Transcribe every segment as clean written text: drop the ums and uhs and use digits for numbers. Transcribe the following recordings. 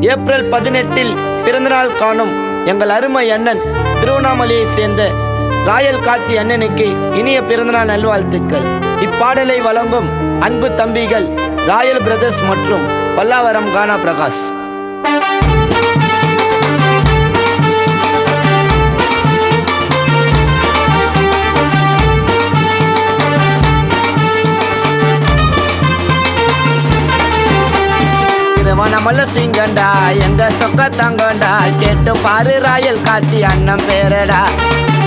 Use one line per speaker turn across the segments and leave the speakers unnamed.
April 18 பிறந்தநாள் காணும் எங்கள் அருமை அண்ணன் திருவண்ணாமலையை சேர்ந்த ராயல் கார்த்தி அண்ணனுக்கு இனிய பிறந்தநாள் நல்வாழ்த்துக்கள். இப்பாடலை வழங்கும் அன்பு தம்பிகள் ராயல் பிரதர்ஸ் மற்றும் பல்லாவரம் கானா பிரகாஷ். திருவண்ணாமலை சிங்கண்டா எங்க சொக்க தங்கண்டா, கேட்டு பாரு ராயல் கார்த்தி அண்ணன் பேரடா.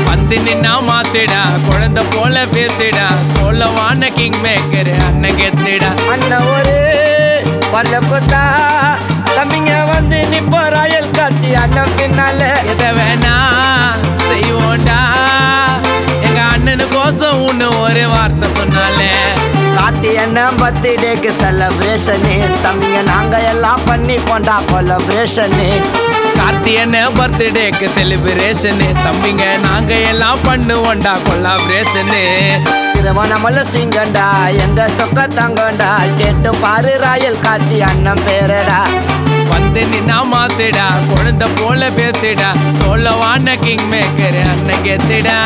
வந்து நின்னா மாசிடா, குழந்தை போல பேசிடா, சொல்லவான கிங் மேக்கர் அண்ணன் கெத்திடா.
அண்ணன் ஒரு பல்ல கொத்தா தம்பிங்க வந்து நிப்போ ராயல் கார்த்தி அண்ணன் பின்னால.
எதை வேணா செய்வோண்டா, எங்க அண்ணனு கோசம் ஒண்ணு ஒரு வார்த்தை சொன்னாலே.
கார்த்தி அண்ணன் பர்த்டேக்கு செலப்ரேஷனு, தம்பிங்க நாங்க எல்லாம் பண்ணி போண்டா கொலப்ரேஷனு.
கார்த்தி அண்ணன் பர்த்டேக்கு செலிப்ரேஷனு, தம்பிங்க நாங்க எல்லாம் பண்ணுவோண்டா கொலாபரேஷனு.
திருவண்ணாமலை சிங்கண்டா எங்க சொக்க தங்கண்டா, கேட்டு பாரு ராயல் கார்த்தி அண்ணன் பேரடா.
வந்து நின்னா மாசிடா, குழந்தை போல பேசிடா, சொல்லவான கிங் மேக்கர் அண்ணன் கெத்திடா.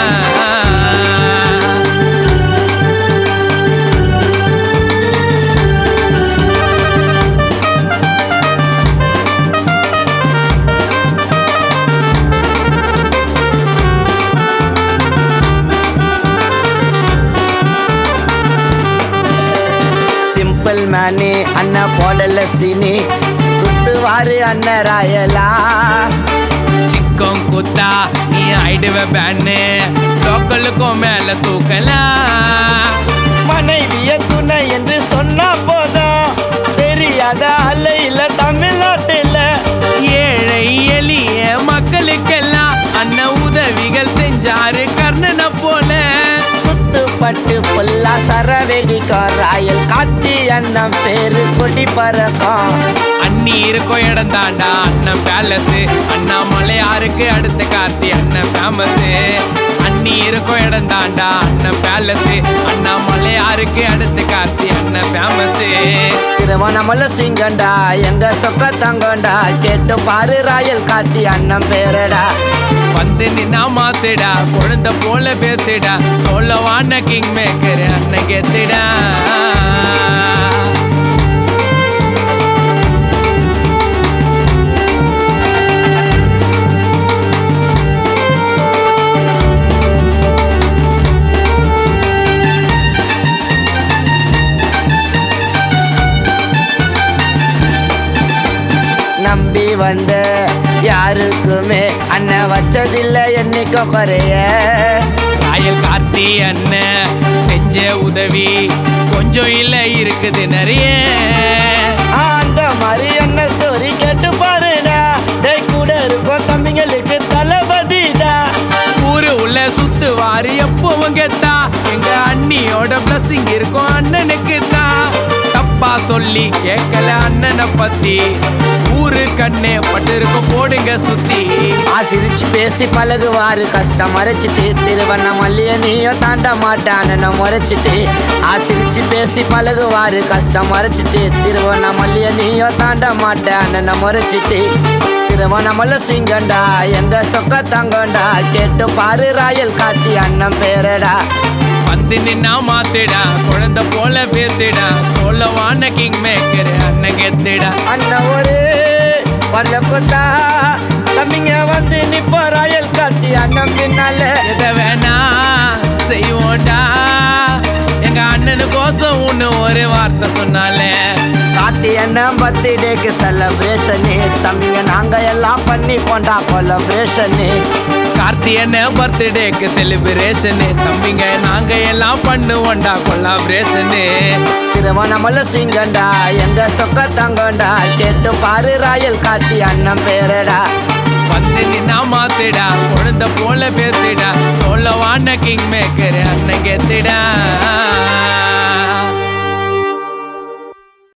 சிம்பிள் மேனி அண்ணன் போடல சீனி, சுத்துவாரு அண்ணன் ராயலா. சிக்கம் குத்தா நீ ஆயிடுவ பேன்னு, லோக்கலுக்கும் மேல தூக்கலாம்.
மனைவிய துணை என்று சொன்னா போதும், தெரியாத அலையில தமிழ்நாட்டில்
ஏழை எளிய மக்களுக்கெல்லாம் அண்ணன் உதவிகள் செஞ்சாரு கர்ணனை போல.
சுத்துப்பட்டு புல்லா சரவெடிக்கும் ராயல் கார்த்தி அண்ணன் பேரு கொடி பறக்கும்.
அண்ணி இருக்கும் இடம் தாண்டா அண்ணன் பேலஸ், அண்ணாமலையாருக்கு அடுத்த கார்த்தி அண்ணன் ஃபேமஸ். அண்ணி இருக்கும் இடம் தாண்டா அண்ணன் பேலஸ், அண்ணாமலையாருக்கு அடுத்த கார்த்தி அண்ணன் ஃபேமஸ்.
திருவண்ணாமலை சிங்கண்டா எங்க சொக்க தங்கண்டா, கேட்டு பாரு ராயல் கார்த்தி அண்ணன் பேரடா.
வந்து நின்னா மாசிடா, குழந்தை போல பேசிடா, சொல்லவான கிங் மேக்கர் அண்ணன் கெத்திடா.
நம்பி வந்த யாருக்குமே அண்ணன் வச்சதில்லை என்னைக்கோ குறைய.
ராயல் கார்த்தி அண்ணன் செஞ்ச உதவி கொஞ்சம் இல்ல இருக்குது நிறைய.
அந்த மாதிரி என்ன ஸ்டோரி கேட்டு பாருடா, டேய் கூட இருக்கும் தம்பிங்களுக்கு தளபதிடா.
ஊரு உள்ள சுத்துவாரு எப்பவும் கெத்தா, எங்க அண்ணியோட பிளஸிங் இருக்கும் அண்ணனுக்கு தான். தப்பா சொல்லி கேட்கல அண்ணனை பத்தி, ஊரு கண்ணே பட்டு இருக்கும் போடுங்க சுத்தி.
ஆசிரிச்சு பேசி பழகுவாரு கஷ்டம் மறைச்சிட்டு, திருவண்ணாமலைய நீயும் தாண்ட மாட்டான்னு முறைச்சிட்டு. ஆசிரிச்சு பேசி பழகுவாரு கஷ்டம் மறைச்சிட்டு, திருவண்ணாமலைய நீயும் தாண்ட மாட்டான்னு முறைச்சிட்டு. திருவண்ணாமலை சிங்கண்டா எங்க சொக்க தங்கண்டா, கேட்டு பாரு ராயல் கார்த்தி அண்ணன் பேரடா.
வந்து நின்னா மாசிடா, குழந்தை போல பேசிடா, சொல்லவான கிங் மேக்கர் அண்ணன் கெத்திடா.
அண்ணன் ஒரு பல்ல கொத்தா தம்பிங்க வந்து நிப்போ ராயல் கார்த்தி அண்ணன் பின்னால.
எதை வேணா செய்வோண்டா, எங்க அண்ணனு கோசம் ஒண்ணு ஒரு வார்த்தை சொன்னாலே.
கார்த்தி அண்ணன் பர்த்டேக்கு செலப்ரேஷனு, தம்பிங்க நாங்க எல்லாம் பண்ணி போண்டா கொலப்ரேஷனு.
கார்த்தி அண்ணன் பர்த்டேக்கு செலிப்ரேஷனு, தம்பிங்க நாங்க எல்லாம் பண்ணுவோண்டா கொலாபரேஷனு.
திருவண்ணாமலை சிங்கண்டா எங்க சொக்க தங்கண்டா, கேட்டு பாரு ராயல் கார்த்தி அண்ணன் பேரடா.
வந்து நின்னா மாசிடா, குழந்தை போல பேசிடா, சொல்லவான கிங் மேக்கர் அண்ணன் கெத்திடா.